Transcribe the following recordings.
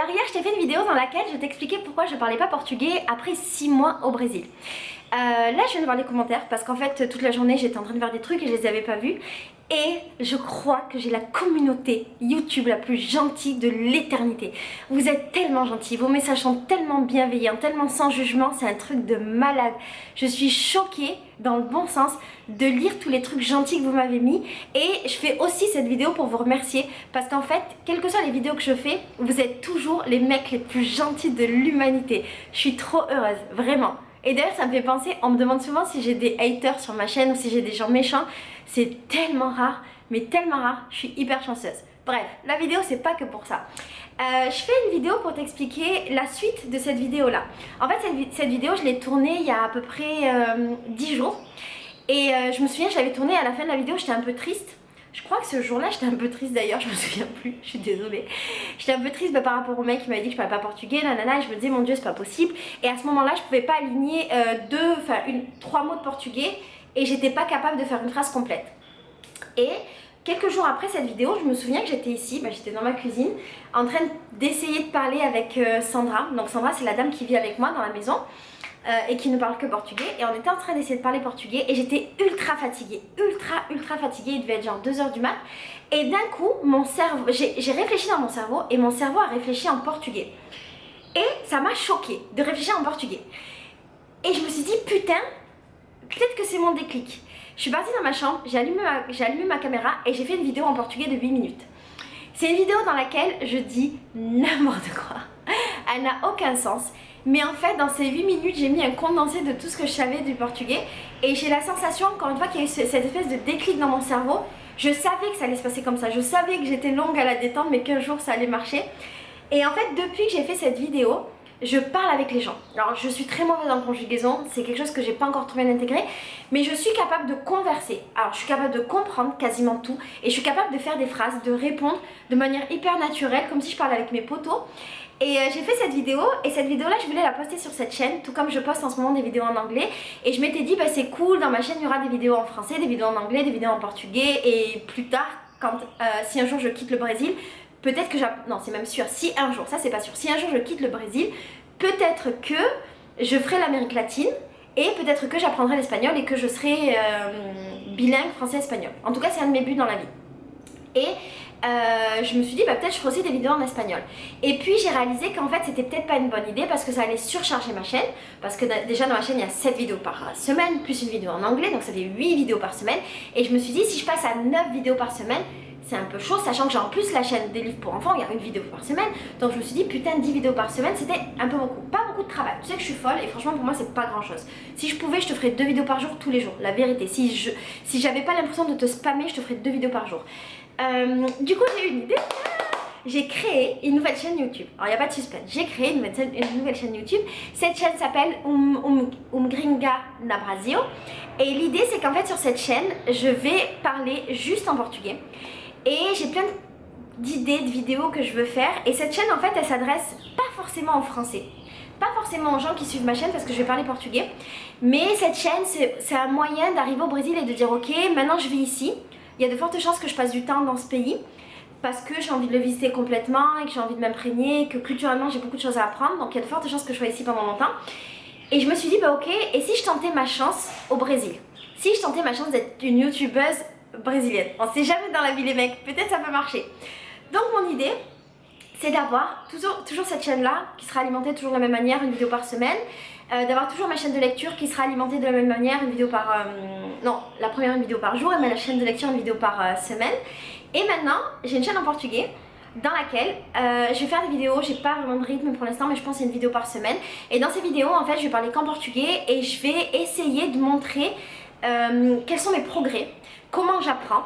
Alors hier je t'ai fait une vidéo dans laquelle je t'expliquais pourquoi je parlais pas portugais après 6 mois au Brésil. Là je viens de voir les commentaires parce qu'en fait toute la journée j'étais en train de faire des trucs et je les avais pas vus. Et je crois que j'ai la communauté YouTube la plus gentille de l'éternité. Vous êtes tellement gentils, vos messages sont tellement bienveillants, tellement sans jugement, c'est un truc de malade. Je suis choquée, dans le bon sens, de lire tous les trucs gentils que vous m'avez mis. Et je fais aussi cette vidéo pour vous remercier parce qu'en fait, quelles que soient les vidéos que je fais, vous êtes toujours les mecs les plus gentils de l'humanité. Je suis trop heureuse, vraiment. Et d'ailleurs ça me fait penser, on me demande souvent si j'ai des haters sur ma chaîne ou si j'ai des gens méchants. C'est tellement rare, mais tellement rare, je suis hyper chanceuse. Bref, la vidéo c'est pas que pour ça. Je fais une vidéo pour t'expliquer la suite de cette vidéo là. En fait cette vidéo je l'ai tournée il y a à peu près 10 jours. Et je me souviens je l'avais tournée à la fin de la vidéo, j'étais un peu triste. Je crois que ce jour-là, j'étais un peu triste d'ailleurs, je me souviens plus, je suis désolée. J'étais un peu triste par rapport au mec qui m'a dit que je parlais pas portugais, nanana, et je me disais mon dieu c'est pas possible. Et à ce moment-là, je pouvais pas aligner 3 mots de portugais et j'étais pas capable de faire une phrase complète. Et quelques jours après cette vidéo, je me souviens que j'étais ici, j'étais dans ma cuisine, en train d'essayer de parler avec Sandra. Donc Sandra c'est la dame qui vit avec moi dans la maison. Et qui ne parle que portugais, et on était en train d'essayer de parler portugais et j'étais ultra fatiguée, ultra fatiguée, il devait être genre 2 h du mat, et d'un coup mon cerveau, j'ai réfléchi dans mon cerveau et mon cerveau a réfléchi en portugais et ça m'a choquée de réfléchir en portugais et je me suis dit putain, peut-être que c'est mon déclic. Je suis partie dans ma chambre, j'ai allumé ma caméra et j'ai fait une vidéo en portugais de 8 minutes. C'est une vidéo dans laquelle je dis n'importe quoi, elle n'a aucun sens. Mais en fait, dans ces 8 minutes, j'ai mis un condensé de tout ce que je savais du portugais. Et j'ai la sensation, encore une fois, qu'il y a eu cette espèce de déclic dans mon cerveau. Je savais que ça allait se passer comme ça. Je savais que j'étais longue à la détente, mais qu'un jour, ça allait marcher. Et en fait, depuis que j'ai fait cette vidéo, je parle avec les gens. Alors, je suis très mauvaise en conjugaison. C'est quelque chose que j'ai pas encore trop bien intégré. Mais je suis capable de converser. Alors, je suis capable de comprendre quasiment tout. Et je suis capable de faire des phrases, de répondre de manière hyper naturelle, comme si je parlais avec mes potos. Et j'ai fait cette vidéo, et cette vidéo là je voulais la poster sur cette chaîne, tout comme je poste en ce moment des vidéos en anglais. Et je m'étais dit c'est cool, dans ma chaîne il y aura des vidéos en français, des vidéos en anglais, des vidéos en portugais. Et plus tard, si un jour je quitte le Brésil, peut-être que non c'est même sûr, si un jour, ça c'est pas sûr, si un jour je quitte le Brésil, peut-être que je ferai l'Amérique latine. Et peut-être que j'apprendrai l'espagnol et que je serai bilingue français-espagnol. En tout cas c'est un de mes buts dans la vie. Et je me suis dit peut-être je ferai aussi des vidéos en espagnol. Et puis j'ai réalisé qu'en fait c'était peut-être pas une bonne idée parce que ça allait surcharger ma chaîne. Parce que déjà dans ma chaîne il y a 7 vidéos par semaine plus une vidéo en anglais, donc ça fait 8 vidéos par semaine. Et je me suis dit si je passe à 9 vidéos par semaine, c'est un peu chaud, sachant que j'ai en plus la chaîne des livres pour enfants, il y a une vidéo par semaine. Donc je me suis dit putain 10 vidéos par semaine c'était un peu beaucoup, pas beaucoup de travail. Tu sais que je suis folle et franchement pour moi c'est pas grand chose. Si je pouvais je te ferais 2 vidéos par jour tous les jours, la vérité. Si j'avais pas l'impression de te spammer, je te ferais 2 vidéos par jour. Du coup j'ai eu une idée. J'ai créé une nouvelle chaîne YouTube. Alors il n'y a pas de suspense, j'ai créé une nouvelle chaîne YouTube. Cette chaîne s'appelle Gringa na Brasil. Et l'idée c'est qu'en fait sur cette chaîne je vais parler juste en portugais. Et j'ai plein d'idées de vidéos que je veux faire. Et cette chaîne en fait elle s'adresse pas forcément en français, pas forcément aux gens qui suivent ma chaîne parce que je vais parler portugais. Mais cette chaîne c'est un moyen d'arriver au Brésil et de dire ok maintenant je vis ici. Il y a de fortes chances que je passe du temps dans ce pays parce que j'ai envie de le visiter complètement et que j'ai envie de m'imprégner, que culturellement j'ai beaucoup de choses à apprendre. Donc il y a de fortes chances que je sois ici pendant longtemps. Et je me suis dit ok, et si je tentais ma chance au Brésil? Si je tentais ma chance d'être une youtubeuse brésilienne? On sait jamais dans la vie les mecs, peut-être ça peut marcher. Donc mon idée c'est d'avoir toujours cette chaîne là qui sera alimentée toujours de la même manière, une vidéo par semaine. D'avoir toujours ma chaîne de lecture qui sera alimentée de la même manière, une vidéo par... non, la première une vidéo par jour et la chaîne de lecture une vidéo par semaine. Et maintenant, j'ai une chaîne en portugais dans laquelle je vais faire des vidéos, j'ai pas vraiment de rythme pour l'instant mais je pense que c'est une vidéo par semaine. Et dans ces vidéos en fait je vais parler qu'en portugais et je vais essayer de montrer quels sont mes progrès, comment j'apprends.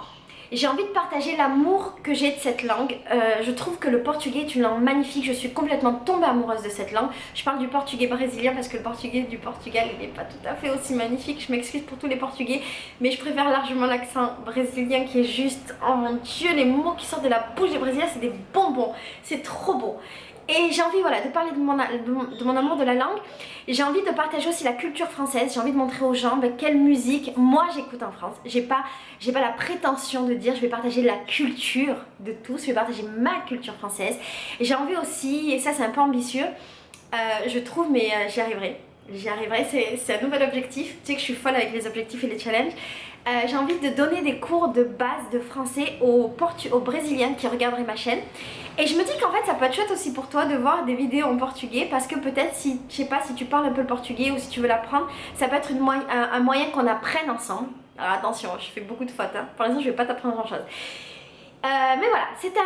J'ai envie de partager l'amour que j'ai de cette langue. Je trouve que le portugais est une langue magnifique. Je suis complètement tombée amoureuse de cette langue. Je parle du portugais brésilien parce que le portugais du Portugal il n'est pas tout à fait aussi magnifique. Je m'excuse pour tous les portugais, mais je préfère largement l'accent brésilien qui est juste, oh mon dieu, les mots qui sortent de la bouche des brésiliens c'est des bonbons. C'est trop beau. Et j'ai envie voilà, de parler de mon amour de la langue. J'ai envie de partager aussi la culture française. J'ai envie de montrer aux gens quelle musique moi j'écoute en France. J'ai pas la prétention de dire, je vais partager la culture de tous, je vais partager ma culture française. Et j'ai envie aussi, et ça c'est un peu ambitieux, je trouve, mais j'y arriverai. J'y arriverai, c'est un nouvel objectif. Tu sais que je suis folle avec les objectifs et les challenges. J'ai envie de donner des cours de base de français aux Brésiliens qui regarderaient ma chaîne. Et je me dis qu'en fait ça peut être chouette aussi pour toi de voir des vidéos en portugais, parce que peut-être si, je sais pas, si tu parles un peu le portugais ou si tu veux l'apprendre, ça peut être un moyen qu'on apprenne ensemble. Alors attention, je fais beaucoup de fautes, hein. Pour l'instant je vais pas t'apprendre grand chose. Mais voilà, c'est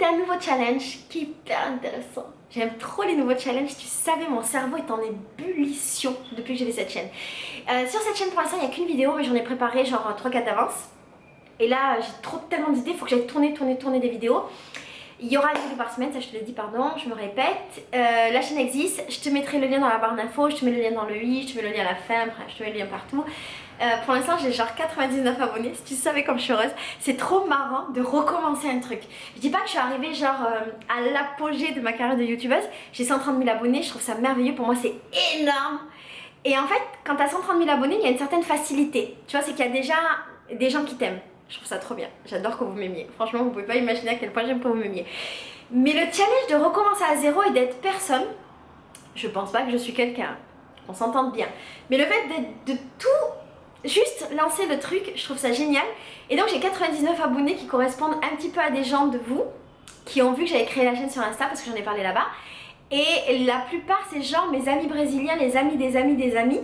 un nouveau challenge qui est hyper intéressant. J'aime trop les nouveaux challenges. Tu savais, mon cerveau est en ébullition depuis que j'ai fait cette chaîne. Sur cette chaîne pour l'instant il n'y a qu'une vidéo, mais j'en ai préparé genre 3-4 d'avance. Et là j'ai tellement d'idées, il faut que j'aille tourner des vidéos. Il y aura une vidéo par semaine, ça je te l'ai dit, pardon, je me répète. La chaîne existe, je te mettrai le lien dans la barre d'infos, je te mets le lien dans le i, je te mets le lien à la fin, bref, je te mets le lien partout. Pour l'instant j'ai genre 99 abonnés, si tu savais comme je suis heureuse. C'est trop marrant de recommencer un truc. Je dis pas que je suis arrivée genre à l'apogée de ma carrière de youtubeuse. J'ai 130 000 abonnés, je trouve ça merveilleux, pour moi c'est énorme. Et en fait quand t'as 130 000 abonnés il y a une certaine facilité. Tu vois, c'est qu'il y a déjà des gens qui t'aiment. Je trouve ça trop bien, j'adore que vous m'aimiez. Franchement vous pouvez pas imaginer à quel point j'aime que vous m'aimiez. Mais le challenge de recommencer à zéro et d'être personne, je pense pas que je suis quelqu'un, on s'entende bien. Mais le fait de tout juste lancer le truc, je trouve ça génial. Et donc j'ai 99 abonnés qui correspondent un petit peu à des gens de vous qui ont vu que j'avais créé la chaîne sur Insta parce que j'en ai parlé là-bas. Et la plupart c'est genre mes amis brésiliens, les amis des amis des amis.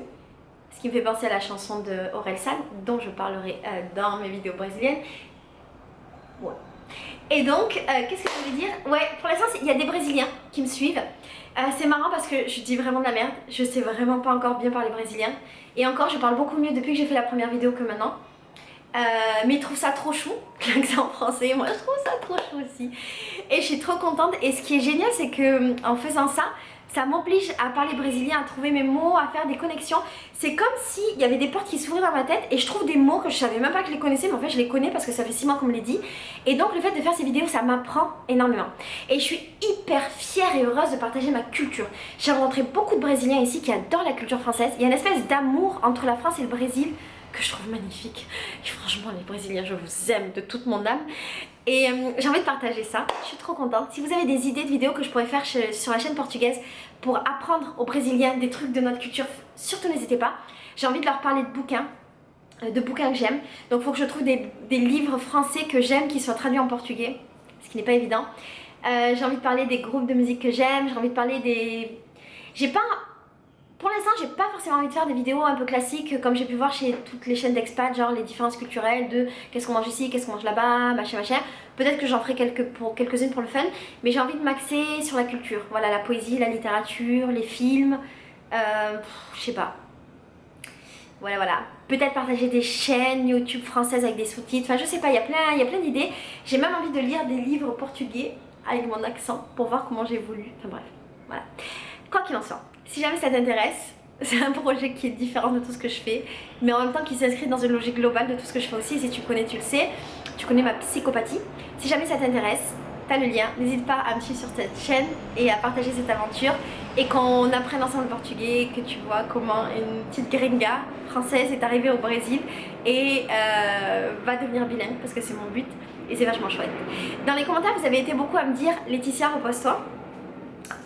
Ce qui me fait penser à la chanson de Orelsan dont je parlerai dans mes vidéos brésiliennes. Ouais. Et donc, qu'est-ce que je voulais dire? Ouais, pour l'instant il y a des Brésiliens qui me suivent. C'est marrant parce que je dis vraiment de la merde. Je sais vraiment pas encore bien parler brésilien. Et encore, je parle beaucoup mieux depuis que j'ai fait la première vidéo que maintenant. Mais ils trouvent ça trop chou, l'accent français. Moi je trouve ça trop chou aussi. Et je suis trop contente. Et ce qui est génial, c'est que en faisant ça, ça m'oblige à parler brésilien, à trouver mes mots, à faire des connexions. C'est comme s'il y avait des portes qui s'ouvraient dans ma tête et je trouve des mots que je savais même pas que je les connaissais, mais en fait je les connais parce que ça fait 6 mois qu'on me les dit. Et donc le fait de faire ces vidéos, ça m'apprend énormément. Et je suis hyper fière et heureuse de partager ma culture. J'ai rencontré beaucoup de Brésiliens ici qui adorent la culture française. Il y a une espèce d'amour entre la France et le Brésil que je trouve magnifique. Et franchement les Brésiliens, je vous aime de toute mon âme. Et j'ai envie de partager ça, je suis trop contente. Si vous avez des idées de vidéos que je pourrais faire sur la chaîne portugaise pour apprendre aux Brésiliens des trucs de notre culture, surtout n'hésitez pas. J'ai envie de leur parler de bouquins que j'aime. Donc il faut que je trouve des livres français que j'aime qui soient traduits en portugais, ce qui n'est pas évident. J'ai envie de parler des groupes de musique que j'aime, j'ai envie de parler des... Pour l'instant, j'ai pas forcément envie de faire des vidéos un peu classiques comme j'ai pu voir chez toutes les chaînes d'expat, genre les différences culturelles de qu'est-ce qu'on mange ici, qu'est-ce qu'on mange là-bas, machin machin. Peut-être que j'en ferai quelques-unes pour le fun, mais j'ai envie de m'axer sur la culture. Voilà, la poésie, la littérature, les films, je sais pas. Voilà. Peut-être partager des chaînes YouTube françaises avec des sous-titres, enfin je sais pas, il y a plein d'idées. J'ai même envie de lire des livres portugais avec mon accent pour voir comment j'évolue, enfin bref, voilà. Quoi qu'il en soit. Si jamais ça t'intéresse, c'est un projet qui est différent de tout ce que je fais, mais en même temps qui s'inscrit dans une logique globale de tout ce que je fais aussi. Si tu connais, tu le sais, tu connais ma psychopathie. Si jamais ça t'intéresse, t'as le lien, n'hésite pas à me suivre sur cette chaîne et à partager cette aventure et qu'on apprenne ensemble le portugais, que tu vois comment une petite gringa française est arrivée au Brésil et va devenir bilingue parce que c'est mon but et c'est vachement chouette. Dans les commentaires, vous avez été beaucoup à me dire Laetitia, repose-toi.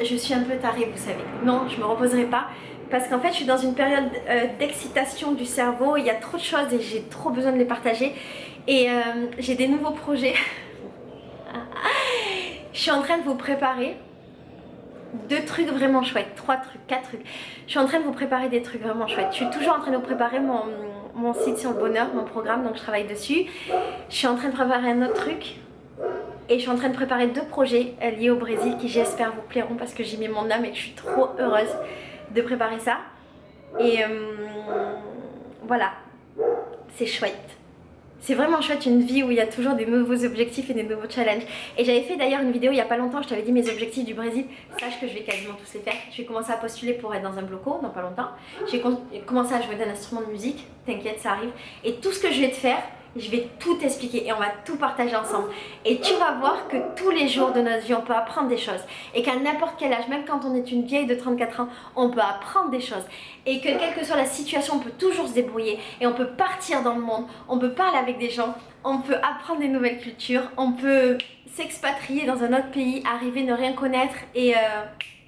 Je suis un peu tarée, vous savez. Non, je me reposerai pas parce qu'en fait je suis dans une période d'excitation du cerveau. Il y a trop de choses et j'ai trop besoin de les partager. Et j'ai des nouveaux projets. Je suis en train de vous préparer 2 trucs vraiment chouettes, 3 trucs, 4 trucs. Je suis en train de vous préparer des trucs vraiment chouettes. Je suis toujours en train de vous préparer mon site sur le bonheur, mon programme, donc je travaille dessus. Je suis en train de préparer un autre truc. Et je suis en train de préparer 2 projets liés au Brésil qui j'espère vous plairont parce que j'y mets mon âme et que je suis trop heureuse de préparer ça. Et voilà, c'est chouette. C'est vraiment chouette une vie où il y a toujours des nouveaux objectifs et des nouveaux challenges. Et j'avais fait d'ailleurs une vidéo il n'y a pas longtemps, je t'avais dit mes objectifs du Brésil. Sache que je vais quasiment tous les faire. Je vais commencer à postuler pour être dans un bloco dans pas longtemps. Je vais commencer à jouer d'un instrument de musique, t'inquiète ça arrive. Et tout ce que je vais te faire, je vais tout expliquer et on va tout partager ensemble. Et tu vas voir que tous les jours de notre vie, on peut apprendre des choses. Et qu'à n'importe quel âge, même quand on est une vieille de 34 ans, on peut apprendre des choses. Et que quelle que soit la situation, on peut toujours se débrouiller. Et on peut partir dans le monde, on peut parler avec des gens, on peut apprendre des nouvelles cultures, on peut s'expatrier dans un autre pays, arriver, ne rien connaître et...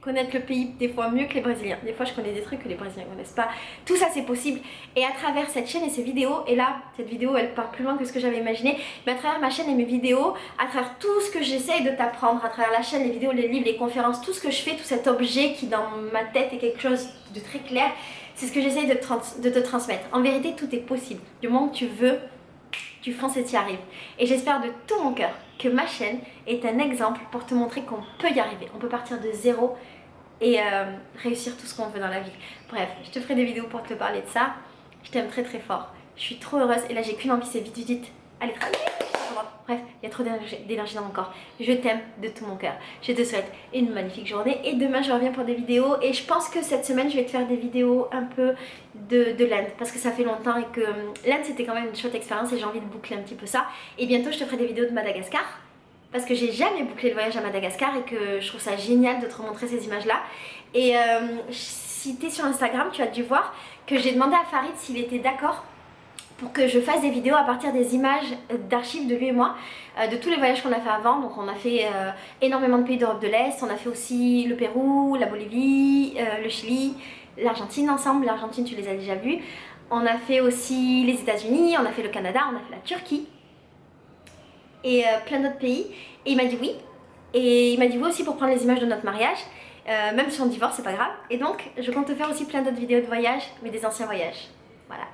connaître le pays des fois mieux que les Brésiliens. Des fois je connais des trucs que les Brésiliens ne connaissent pas. Tout ça c'est possible. Et à travers cette chaîne et ces vidéos, et là cette vidéo elle part plus loin que ce que j'avais imaginé, mais à travers ma chaîne et mes vidéos, à travers tout ce que j'essaye de t'apprendre, à travers la chaîne, les vidéos, les livres, les conférences, tout ce que je fais, tout cet objet qui dans ma tête est quelque chose de très clair, c'est ce que j'essaye de te transmettre. En vérité tout est possible. Du moment que tu veux, tu fonces et tu y arrives. Et j'espère de tout mon cœur que ma chaîne est un exemple pour te montrer qu'on peut y arriver. On peut partir de zéro et réussir tout ce qu'on veut dans la vie. Bref, je te ferai des vidéos pour te parler de ça. Je t'aime très très fort. Je suis trop heureuse et là j'ai qu'une envie, c'est vite vite aller travailler. Bref, il y a trop d'énergie dans mon corps. Je t'aime de tout mon cœur. Je te souhaite une magnifique journée et demain je reviens pour des vidéos. Et je pense que cette semaine je vais te faire des vidéos un peu de l'Inde parce que ça fait longtemps et que l'Inde c'était quand même une chouette expérience et j'ai envie de boucler un petit peu ça. Et bientôt je te ferai des vidéos de Madagascar parce que j'ai jamais bouclé le voyage à Madagascar et que je trouve ça génial de te remontrer ces images là. Et si tu es sur Instagram, tu as dû voir que j'ai demandé à Farid s'il était d'accord pour que je fasse des vidéos à partir des images d'archives de lui et moi, de tous les voyages qu'on a fait avant. Donc on a fait énormément de pays d'Europe de l'Est, on a fait aussi le Pérou, la Bolivie, le Chili, l'Argentine ensemble. L'Argentine tu les as déjà vus. On a fait aussi les États-Unis, on a fait le Canada, on a fait la Turquie et plein d'autres pays. Et il m'a dit oui. Et il m'a dit oui aussi pour prendre les images de notre mariage. Même si on divorce, c'est pas grave. Et donc, je compte te faire aussi plein d'autres vidéos de voyage, mais des anciens voyages. Voilà,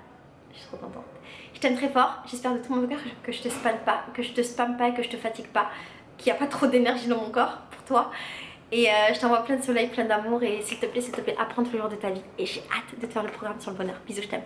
je suis trop contente. Je t'aime très fort. J'espère de tout mon cœur que je te spamme pas, que je te spamme pas et que je te fatigue pas, qu'il n'y a pas trop d'énergie dans mon corps pour toi. Et je t'envoie plein de soleil, plein d'amour. Et s'il te plaît, apprends tous les jours de ta vie. Et j'ai hâte de te faire le programme sur le bonheur. Bisous, je t'aime.